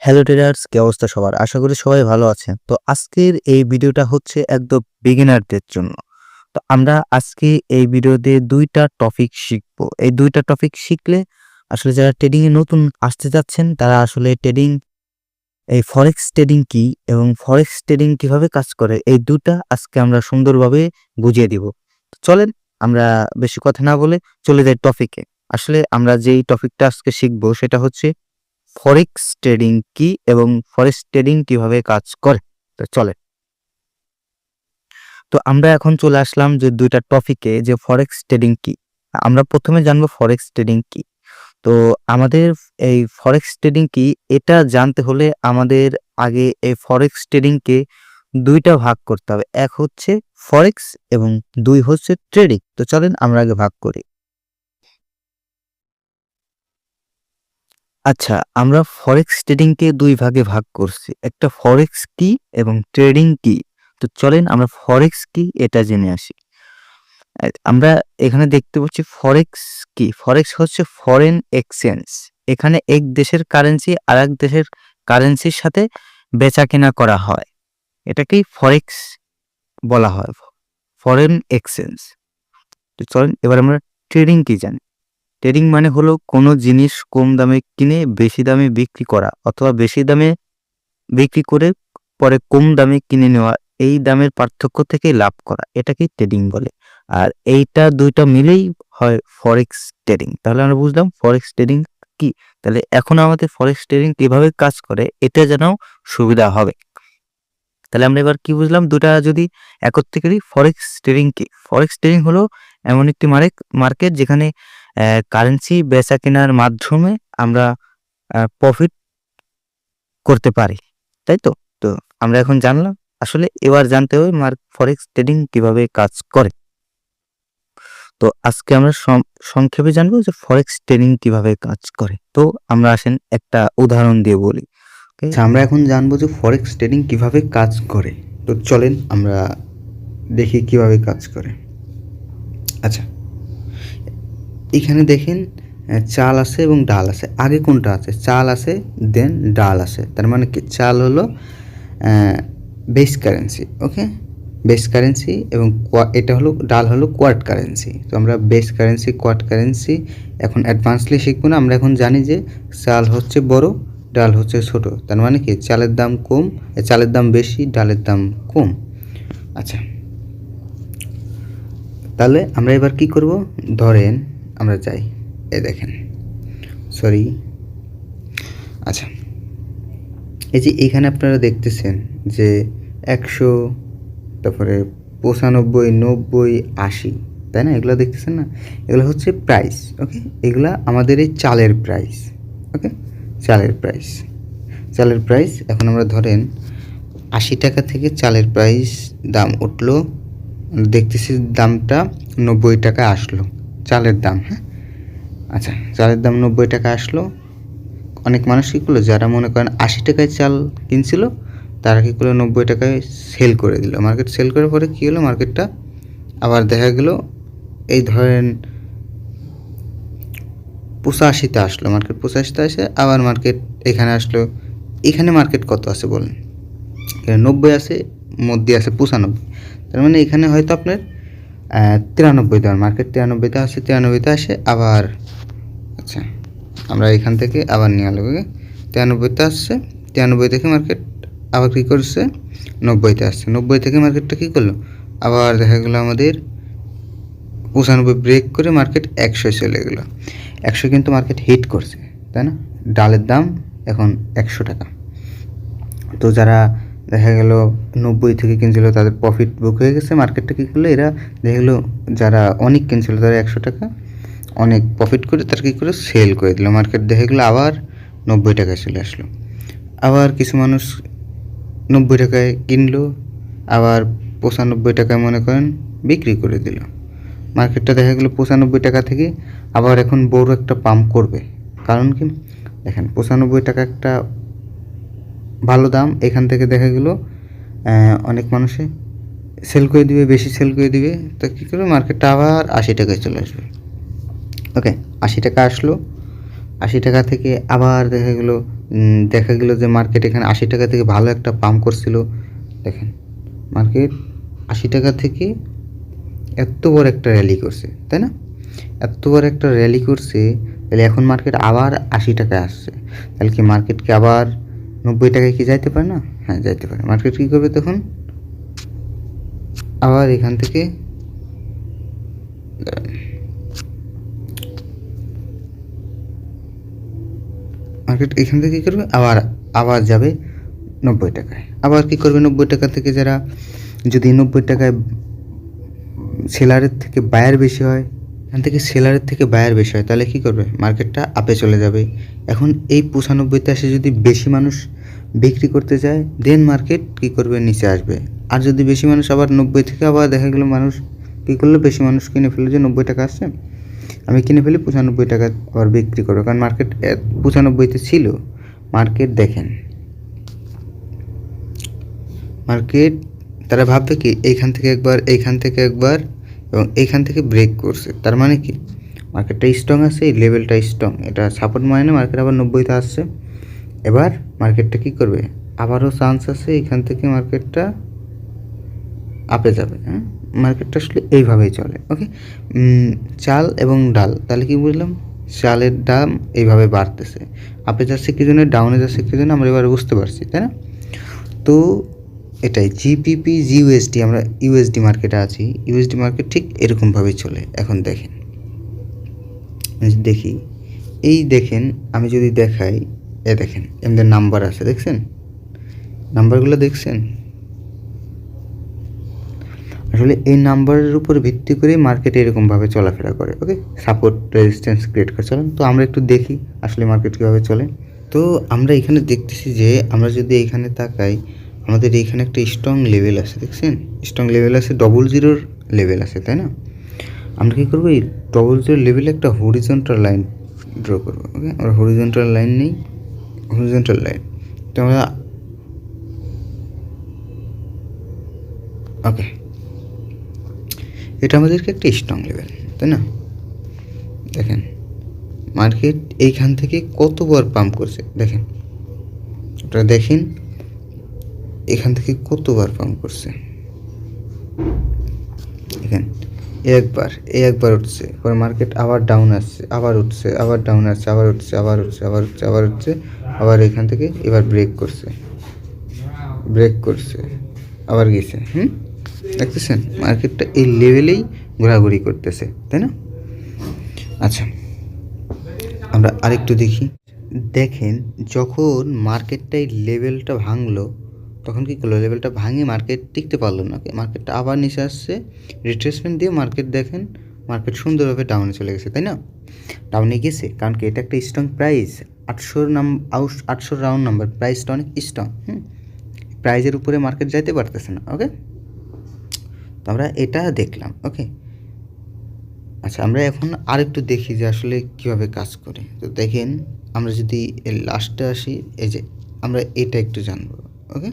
Hello traders, কি অবস্থা সবার? আশা করি সবাই ভালো আছেন। তো আজকের এই ভিডিওটা হচ্ছে একদম বিগিনারদের জন্য। তো আমরা আজকে এই ভিডিওতে ২ টা টপিক শিখব। এই ২ টা টপিক শিখলে আসলে যারা ট্রেডিং এ নতুন আসতে যাচ্ছেন তারা আসলে এই ফরেক্স ট্রেডিং কি এবং ফরেক্স ট্রেডিং কিভাবে কাজ করে এই ২ টা আজকে আমরা সুন্দরভাবে বুঝিয়ে দিব। তো চলেন আমরা বেশি কথা না বলে চলে যাই টপিকে। আসলে আমরা যেই টপিকটা আজকে শিখব সেটা হচ্ছে ফরেক্স ট্রেডিং কি এবং ফরেক্স ট্রেডিং কিভাবে কাজ করে। তো চলে। তো আমরা এখন চলে আসলাম যে ২ টা টপিকে যে ফরেক্স ট্রেডিং কি? আমরা ১ম এ জানবো ফরেক্স ট্রেডিং কি? তো আমাদের এই ফরেক্স ট্রেডিং কি এটা জানতে হলে আমাদের আগে এই ফরেক্স ট্রেডিং কে ২ টা ভাগ করতে হবে। এক হচ্ছে ফরেক্স এবং ২ হচ্ছে ট্রেডিং। তো চলেন আমরা আগে ভাগ করি। আচ্ছা, আমরা ফরেক্স ট্রেডিং কে ২ ভাগে ভাগ করছি। একটা ফরেক্স কি এবং ট্রেডিং কি? তো চলেন আমরা ফরেক্স কি এটা জেনে আসি। আমরা এখানে দেখতে পাচ্ছি ফরেক্স কি? ফরেক্স হচ্ছে ফরেন এক্সচেঞ্জ। এখানে এক দেশের কারেন্সি আরেক দেশের কারেন্সির সাথে বেচাকেনা করা হয়। এটাকেই ফরেক্স বলা হয়। Foreign exchange. তো চলেন এবার আমরা ট্রেডিং কি জানি? ট্রেডিং মানে হলো কোনো জিনিস কম দামে কিনে বেশি দামে বিক্রি করা অথবা বেশি দামে বিক্রি করে পরে কম দামে কিনে নেওয়া, এই দামের পার্থক্য থেকে লাভ করা, এটাকেই ট্রেডিং বলে। আর এইটা ২ টা মিলেই হয় ফরেক্স ট্রেডিং। তাহলে আমরা বুঝলাম ফরেক্স ট্রেডিং কি? তাহলে এখন আমাদের ফরেক্স ট্রেডিং কিভাবে কাজ করে এটা জানাও সুবিধা হবে। তাহলে আমরা এবার কি বুঝলাম? ২ টা যদি একত্রে করি, ফরেক্স ট্রেডিং কি? ফরেক্স ট্রেডিং হলো এমন একটি মার্কেট যেখানে কারেন্সি বেচা-কেনার মাধ্যমে আমরা প্রফিট করতে পারি। তাই তো? তো আমরা এখন জানলাম। আসলে এবার জানতে হবে ফরেক্স ট্রেডিং কিভাবে কাজ করে। তো আজকে আমরা সংক্ষেপে জানবো যে ফরেক্স ট্রেডিং কিভাবে কাজ করে। তো আমরা আসেন একটা উদাহরণ দিয়ে বলি। ওকে? আচ্ছা, আমরা এখন জানবো যে ফরেক্স ট্রেডিং কিভাবে কাজ করে। তো চলেন আমরা দেখি কিভাবে কাজ করে। আচ্ছা, এখানে দেখেন চাল আছে এবং ডাল আছে। আগে কোনটা আছে? চাল আছে, দেন ডাল আছে। তার মানে কি? চাল হলো বেস কারেন্সি, ওকে? বেস কারেন্সি এবং এটা হলো ডাল হলো কোয়ার্ট কারেন্সি। তো আমরা বেস কারেন্সি, কোয়ার্ট কারেন্সি এখন অ্যাডভান্সলি শিখবো না। আমরা এখন জানি যে চাল হচ্ছে বড়, ডাল হচ্ছে ছোট। তার মানে কি? চালের দাম কম, চালের দাম বেশি, ডালের দাম কম। আচ্ছা, তাহলে আমরা এবার কি করব? ধরেন আমরা যাই, এই দেখেন, সরি। আচ্ছা, এই যে এইখানে আপনারা দেখতেছেন যে ১০০, তারপরে ৯৫, ৯০, ৮০, তাই না? এগুলো দেখতেছেন না? এগুলো হচ্ছে প্রাইস, ওকে? এগুলা আমাদের এই চালের প্রাইস, ওকে? চালের প্রাইস, চালের প্রাইস। এখন আমরা ধরেন ৮০ টাকা থেকে চালের প্রাইস দাম উঠলো, দেখতেছি দামটা ৯০ টাকা আসলো, চালের দাম, হ্যাঁ? আচ্ছা, চালের দাম ৯০ টাকা আসলো। অনেক মানুষ কী করলো, যারা মনে করেন ৮০ টাকায় চাল কিনছিল তারা কী করলো, ৯০ টাকায় সেল করে দিল। মার্কেট সেল করার পরে কী হলো, মার্কেটটা আবার দেখা গেল এই ধরেন ৮৫-তে আসলো, মার্কেট ৮৫-তে আসে, আবার মার্কেট এখানে আসলো। এখানে মার্কেট কত আছে বলেন? এখানে ৯০ আছে, মধ্যে আছে ৯৫। তার মানে এখানে হয়তো আপনার ৯৩ দেওয়ার, মার্কেট ৯৩-তে আসে, ৯৩-তে আসে আবার। আচ্ছা, আমরা এখান থেকে আবার নিয়ে আলো, ওকে? ৯৩-তে আসছে, ৯৩ থেকে মার্কেট আবার কী করছে, ৯০-তে আসছে। ৯০ থেকে মার্কেটটা কী করলো, আবার দেখা গেলো আমাদের ৯৫ ব্রেক করে মার্কেট ১০০ চলে গেলো। ১০০ কিন্তু মার্কেট হিট করছে, তাই না? ডালের দাম এখন ১০০ টাকা। তো যারা দেখা গেল ৯০ থেকে কিনছিল তাদের প্রফিট বুক হয়ে গেছে। মার্কেটটা কী করলো, এরা দেখা গেলো যারা অনেক কিনছিল তারা ১০০ টাকা অনেক প্রফিট করে তারা কী করে সেল করে দিল। মার্কেট দেখা গেলো আবার ৯০ টাকায় চলে আসলো। আবার কিছু মানুষ ৯০ টাকায় কিনলো, আবার ৯৫ টাকায় মনে করেন বিক্রি করে দিল। মার্কেটটা দেখা গেলো ৯৫ টাকা থেকে আবার এখন বড় একটা পাম্প করবে। কারণ কি? দেখেন ৯৫ টাকা একটা ভালো দাম, এখান থেকে দেখা গেলো অনেক মানুষে সেল করে দিবে, বেশি সেল করে দিবে। তো কী করবে, মার্কেটটা আবার ৮০ টাকায় চলে আসবে, ওকে? ৮০ টাকা আসলো, 80 টাকা থেকে আবার দেখা গেল যে মার্কেট এখানে 80 টাকা থেকে ভালো একটা পাম্প করছিল। দেখেন মার্কেট 80 টাকা থেকে এত বড় একটা র্যালি করছে, তাই না? এত বড় একটা র্যালি করছে, তাহলে এখন মার্কেট আবার 80 টাকায় আসছে। তাহলে কি মার্কেট কি আবার 90 টাকায় কি যাইতে পারে না? হ্যাঁ, যাইতে পারে। মার্কেট কী করবে তখন? আবার এখান থেকে মার্কেট এখান থেকে কী করবে? আবার যাবে 90 টাকায়। আবার কী করবে? 90 টাকা থেকে যারা, যদি 90 টাকায় সেলারের থেকে বায়ার বেশি হয়, এখান থেকে সেলারের থেকে বায়ার বেশি হয়, তাহলে কী করবে? মার্কেটটা আপে চলে যাবে। এখন এই 95তে আসে যদি বেশি মানুষ বিক্রি করতে যায়, দেন মার্কেট কী করবে? নিচে আসবে। আর যদি বেশি মানুষ আবার 90 থেকে আবার দেখা গেলো মানুষ কী করলো? বেশি মানুষ কিনে ফেললো, যে 90 টাকা আসছে, আমি কিনে ফেলি 95 টাকা আবার বিক্রি করবো, কারণ মার্কেট 95তে ছিল। মার্কেট দেখেন, মার্কেট তারা ভাববে কি এইখান থেকে একবার, এইখান থেকে একবার এবং এইখান থেকে ব্রেক করছে, তার মানে কি মার্কেটটা স্ট্রং আছে, এই লেভেলটা স্ট্রং, এটা সাপোর্ট মানে মার্কেট আবার 90তে আসছে। এবার মার্কেটটা কী করবে? আবারও চান্স আছে এখান থেকে মার্কেটটা আপে যাবে। হ্যাঁ, মার্কেটটা আসলে এইভাবেই চলে। ওকে, চাল এবং ডাল, তাহলে কি বুঝলাম? চালের দাম এইভাবে বাড়তেছে, আপে যাচ্ছে কী জন্য, ডাউনে যাচ্ছে কী জন্য, আমরা এবার বুঝতে পারছি, তাই না? তো এটাই জিপিপি জিইউএসডি, আমরা ইউএসডি মার্কেটে আছি, ইউএসডি মার্কেট ঠিক এরকমভাবেই চলে। এখন দেখেন, দেখি, এই দেখেন, আমি যদি দেখাই, দেখেন এমদের নাম্বার আছে, দেখছেন নাম্বারগুলো? দেখছেন? আসলে এই নাম্বারের উপর ভিত্তি করে মার্কেট এরকমভাবে চলাফেরা করে। ওকে, সাপোর্ট রেজিস্ট্যান্স ক্রিয়েট করে। চলেন তো আমরা একটু দেখি আসলে মার্কেট কীভাবে চলে। তো আমরা এখানে দেখতেছি যে আমরা যদি এখানে তাকাই, আমাদের এখানে একটা স্ট্রং লেভেল আছে, দেখছেন? স্ট্রং লেভেল আছে, 00 লেভেল আছে, তাই না? আমরা কী করবো? এই 00 লেভেলে একটা হরিজন্টাল লাইন ড্র করবো। ওকে, আমরা হরিজন্টাল লাইন নেই, হরিজন্টাল লাইন। তো আমরা ওকে, এটা আমাদেরকে একটা স্ট্রং লেভেল, তাই না? দেখেন মার্কেট এইখান থেকে কতবার পাম্প করছে, দেখেন, আপনারা দেখেন এখান থেকে কতবার পাম্প করছে। দেখেন একবার উঠছে, পরে মার্কেট আবার ডাউন আসছে, আবার উঠছে, আবার ডাউন আসছে, আবার উঠছে, আবার উঠছে, আবার উঠছে, আবার উঠছে, আবার এখান থেকে এবার ব্রেক করছে, আবার গেছে। দেখতেছেন মার্কেটটা এই লেভেলেই ঘোরাঘুরি করতেছে, তাই না? আচ্ছা, আমরা আরেকটু দেখি। দেখেন যখন মার্কেটটা এই লেভেলটা ভাঙলো, তখন কী করলো? লেভেলটা ভাঙে মার্কেট টিকতে পারলো না, মার্কেটটা আবার নিচে আসছে, রিট্রেসমেন্ট দিয়ে মার্কেট, দেখেন মার্কেট সুন্দরভাবে ডাউনে চলে গেছে, তাই না? ডাউনে গেছে কারণ কি এটা একটা স্ট্রং প্রাইস, 800 রাউন্ড নাম্বার, প্রাইসটা অনেক স্ট্রং। প্রাইজের উপরে মার্কেট যাইতে পারতেছে না। ওকে, তো আমরা এটা দেখলাম। ওকে, আচ্ছা, আমরা এখন আরেকটু দেখি যে আসলে কীভাবে কাজ করে। তো দেখেন, আমরা যদি এর লাস্টে আসি, এই যে আমরা এটা একটু জানবো। ওকে,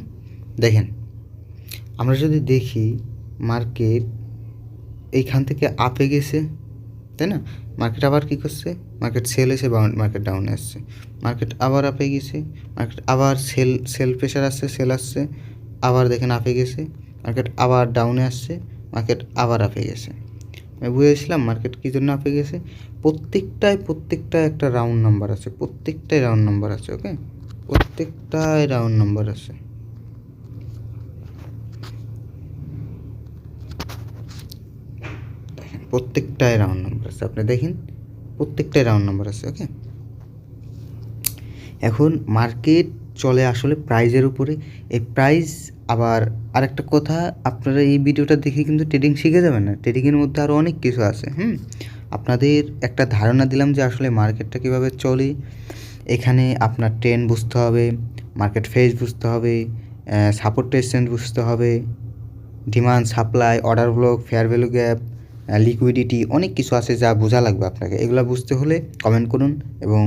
দেখেন আমরা যদি দেখি মার্কেট এইখান থেকে আপে গেছে, তাই না? মার্কেট আবার কী করছে? মার্কেট সেল এসে মার্কেট ডাউনে আসছে, মার্কেট আবার আপে গেছে, মার্কেট আবার সেল প্রেশার আসছে, সেল আসছে, আবার দেখেন আপে গেছে, মার্কেট আবার ডাউনে আসছে, মার্কেট আবার আপে গেছে। আমি বুঝেছিলাম মার্কেট কী জন্য আপে গেছে। প্রত্যেকটায় একটা রাউন্ড নাম্বার আছে, প্রত্যেকটাই রাউন্ড নাম্বার আছে। ওকে, প্রত্যেকটায় রাউন্ড নাম্বার আছে। প্রত্যেকটায় রাউন্ড নাম্বার আছে, আপনি দেখেন প্রত্যেকটাই রাউন্ড নাম্বার আছে। ওকে, এখন মার্কেট চলে আসলে প্রাইজের উপরে। এই প্রাইস, আবার আরেকটা কথা, আপনারা এই ভিডিওটা দেখে কিন্তু ট্রেডিং শিখে যাবেন না, ট্রেডিংয়ের মধ্যে আরও অনেক কিছু আছে। আপনাদের একটা ধারণা দিলাম যে আসলে মার্কেটটা কীভাবে চলে। এখানে আপনার ট্রেন্ড বুঝতে হবে, মার্কেট ফেজ বুঝতে হবে, সাপোর্ট রেজিস্ট্যান্স বুঝতে হবে, demand supply, order block, fair value gap, liquidity, অনেক কিছু আছে যা বোঝা লাগবে আপনাকে। এগুলো বুঝতে হলে কমেন্ট করুন এবং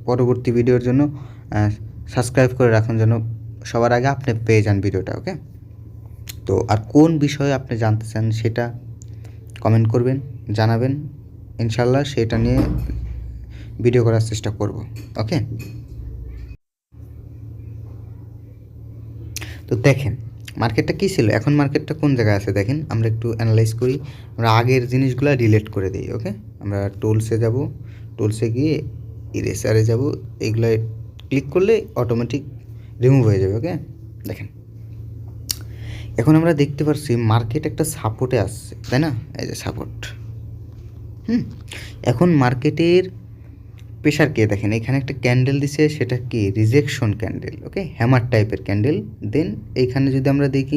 পরবর্তী ভিডিওর জন্য সাবস্ক্রাইব করে রাখুন, যেন সবার আগে আপনি পেয়ে যান ভিডিওটা। ওকে, তো আর কোন বিষয়ে আপনি জানতে চান সেটা কমেন্ট করবেন, জানাবেন, ইনশাল্লাহ সেটা নিয়ে ভিডিও করার চেষ্টা করব। ওকে, তো দেখেন মার্কেটটা কী ছিল, এখন মার্কেটটা কোন জায়গায় আছে দেখেন। আমরা একটু অ্যানালাইজ করি, আমরা আগের জিনিসগুলো রিলেট করে দিই। ওকে, আমরা টুলসে যাব, টুলসে গিয়ে ইরেসারে যাব, এগুলো ক্লিক করলে অটোমেটিক রিমুভ হয়ে যাবে। ওকে, দেখেন এখন আমরা দেখতে পাচ্ছি মার্কেট একটা সাপোর্টে আসছে, তাই না? এই যে সাপোর্ট। এখন মার্কেটের প্রেশার কে দেখেন, এখানে একটা ক্যান্ডেল দিছে, সেটা কি রিজেকশন ক্যান্ডেল। ওকে, হ্যামার টাইপের ক্যান্ডেল। দেন এইখানে যদি আমরা দেখি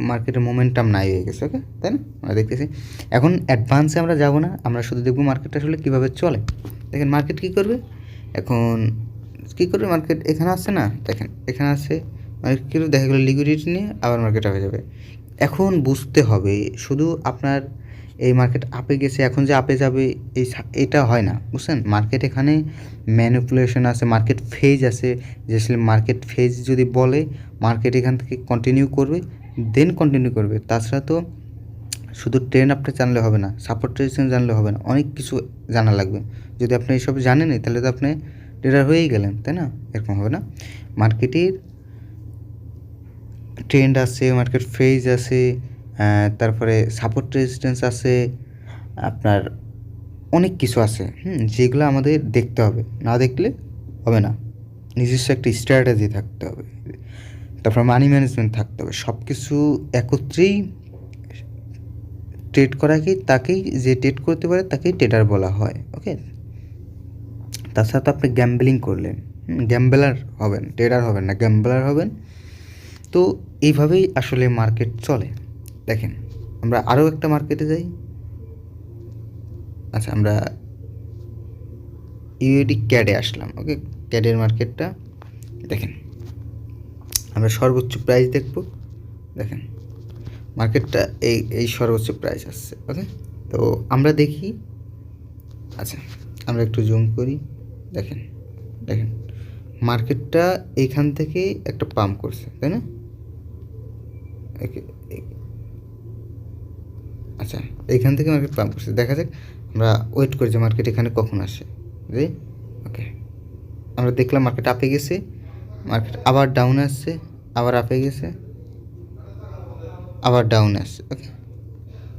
মার্কেটের মোমেন্টাম নাই হয়ে গেছে। ওকে, তাই না? আমরা দেখতেছি এখন অ্যাডভান্সে আমরা যাব না, আমরা শুধু দেখবো মার্কেটটা আসলে কীভাবে চলে। দেখেন মার্কেট কী করবে, এখন কী করবে মার্কেট, এখানে আসছে না, দেখেন এখানে আসছে মার্কেট কী দেখা গেলো লিকুইডিটি নিয়ে আবার মার্কেট হয়ে যাবে। এখন বুঝতে হবে শুধু আপনার এই মার্কেট আপে গেছে এখন যে আপে যাবে এটা হয় না, বুঝছেন? মার্কেট এখানে ম্যানিপুলেশন আছে, মার্কেট ফেজ আছে, যে আসলে মার্কেট ফেজ যদি বলে মার্কেট এখান থেকে কন্টিনিউ করবে, দেন কন্টিনিউ করবে। তাছাড়া তো শুধু ট্রেন্ড আপনি জানলে হবে না, সাপোর্ট রেজিস্ট্যান্স জানলে হবে না, অনেক কিছু জানা লাগবে। যদি আপনি এইসব জানেনই তাহলে তো আপনি ট্রেডার হয়েই গেলেন, তাই না? এরকম হবে না। মার্কেটের ট্রেন্ড আছে, মার্কেট ফেজ আছে, তারপরে সাপোর্ট রেজিস্ট্যান্স আছে, আপনার অনেক কিছু আছে যেগুলো আমাদের দেখতে হবে, না দেখলে হবে না। নিজস্ব একটা স্ট্র্যাটেজি থাকতে হবে, তারপর মানি ম্যানেজমেন্ট থাকতে হবে, সব কিছু একত্রেই ট্রেড করাকেই তাকেই যে ট্রেড করতে পারে তাকেই ট্রেডার বলা হয়। ওকে, তাছাড়া তো আপনি গ্যাম্বলিং করলেন, গ্যাম্বলার হবেন, ট্রেডার হবেন না, গ্যাম্বলার হবেন। তো এইভাবেই আসলে মার্কেট চলে। দেখেন আমরা আরও একটা মার্কেটে যাই। আচ্ছা, আমরা ইউএডি ক্যাডে আসলাম। ওকে, ক্যাডের মার্কেটটা দেখেন, আমরা সর্বোচ্চ প্রাইস দেখব। দেখেন মার্কেটটা এই সর্বোচ্চ প্রাইস আসছে। ওকে, তো আমরা দেখি, আচ্ছা আমরা একটু জুম করি। দেখেন দেখেন মার্কেটটা এইখান থেকে একটা পাম্প করছে, তাই না? আচ্ছা, এইখান থেকে মার্কেট পাম্প করছে, দেখা যাক। আমরা ওয়েট করি যে মার্কেট এখানে কখন আসে। জি, ওকে, আমরা দেখলাম মার্কেট আপে গেছে, মার্কেট আবার ডাউনে আসছে, আবার আপে গেছে, আবার ডাউনে আসছে। ওকে,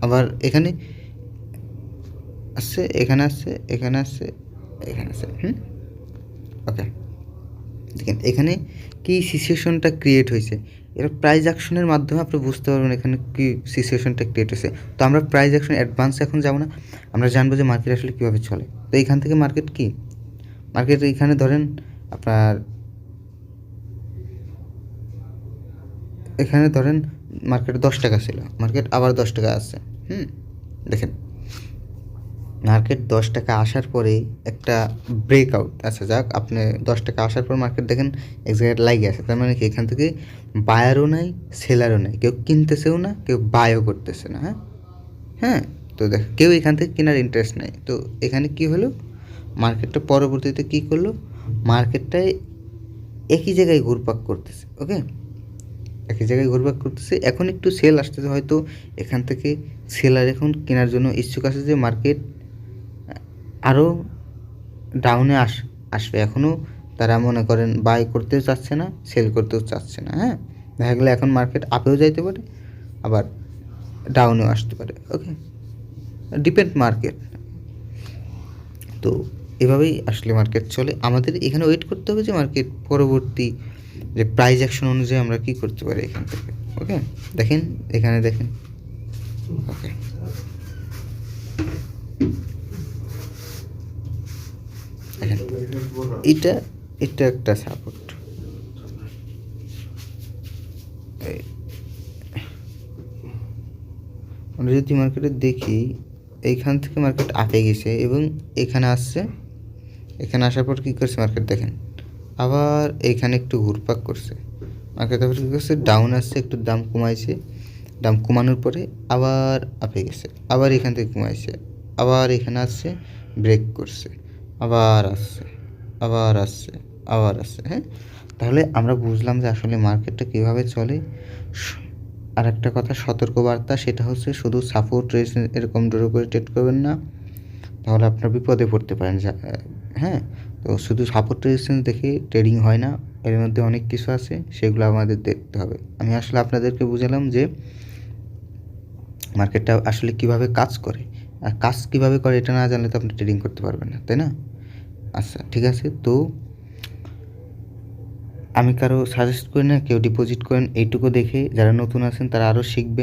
আবার এখানে আসছে, এখানে আসছে, এখানে আসছে, এখানে আসছে। ওকে, দেখেন এখানে কি সিচুয়েশনটা ক্রিয়েট হয়েছে, এটা প্রাইস অ্যাকশনের মাধ্যমে আপনি বুঝতে পারবেন এখানে কি সিচুয়েশনটা ক্রিয়েট হয়েছে। তো আমরা প্রাইস অ্যাকশন অ্যাডভান্স এখন যাবো না, আমরা জানবো যে মার্কেট আসলে কীভাবে চলে। তো এইখান থেকে মার্কেট কি, মার্কেট এইখানে ধরেন আপনার এখানে ধরেন মার্কেট 10 টাকা ছিল, মার্কেট আবার 10 টাকা আসছে। দেখেন মার্কেট 10 টাকা আসার পরেই একটা ব্রেকআউট, আচ্ছা যাক, আপনি 10 টাকা আসার পর মার্কেট দেখেন এক জায়গায় লাগে আছে, তার মানে কি এখান থেকে বায়ারও নাই সেলারও নাই, কেউ কিনতেছেও না, কেউ বাইও করতেছে না। হ্যাঁ, তো দেখ কেউ এখান থেকে কেনার ইন্টারেস্ট নাই। তো এখানে কি হলো, মার্কেটটা পরবর্তীতে কি করলো, মার্কেটটায় একই জায়গায় ঘুরপাক করতেছে। ওকে, একই জায়গায় ঘুরপাক করতেছে, এখন একটু সেল আসতেছে, হয়তো এখান থেকে সেলার এখন কেনার জন্য ইচ্ছুক আছে যে মার্কেট আরও ডাউনে আসবে। এখনও তারা মনে করেন বাই করতেও চাচ্ছে না, সেল করতেও চাচ্ছে না। হ্যাঁ, দেখা গেলে এখন মার্কেট আপেও যাইতে পারে, আবার ডাউনেও আসতে পারে। ওকে, ডিপেন্ড মার্কেট। তো এভাবেই আসলে মার্কেট চলে, আমাদের এখানে ওয়েট করতে হবে যে মার্কেট পরবর্তী যে প্রাইস অ্যাকশন অনুযায়ী আমরা কী করতে পারি এখান থেকে। ওকে, দেখেন এখানে দেখেন। ওকে, দেখেন এটা একটা সাপোর্ট, আমরা যদি মার্কেটে দেখি এইখান থেকে মার্কেট আপে গেছে এবং এখানে আসছে, এখানে আসার পর কী করছে মার্কেট দেখেন আবার এইখানে একটু ঘুরপাক করছে, মার্কেট আবার কী করছে ডাউন আসছে, একটু দাম কমাইছে, দাম কমানোর পরে আবার আপে গেছে, আবার এখান থেকে কমাইছে, আবার এখানে আসছে ব্রেক করছে, আবার আসছে, আবার আসছে, আবার আসছে। হ্যাঁ, তাহলে আমরা বুঝলাম যে আসলে মার্কেটটা কীভাবে চলে। আর একটা কথা সতর্কবার্তা, সেটা হচ্ছে শুধু সাপোর্ট রেজিস্ট্যান্স এরকম ড্র করে ট্রেড করবেন না, তাহলে আপনার বিপদে পড়তে পারেন। হ্যাঁ? তো শুধু সাপোর্ট রেজিস্ট্যান্স দেখে ট্রেডিং হয় না। এর মধ্যে অনেক কিছু আছে, সেগুলো আমাদের দেখতে হবে। আমি আসলে আপনাদেরকে বুঝালাম যে মার্কেটটা আসলে কীভাবে কাজ করে। আর কাজ কীভাবে করে এটা না জানলে তো আপনি ট্রেডিং করতে পারবেন না, তাই না? আচ্ছা, ঠিক আছে। তো আমি কারো সাজেস্ট করি না কেউ ডিপোজিট করেন, এইটুকু দেখে যারা নতুন আছেন তারা আরও শিখবেন।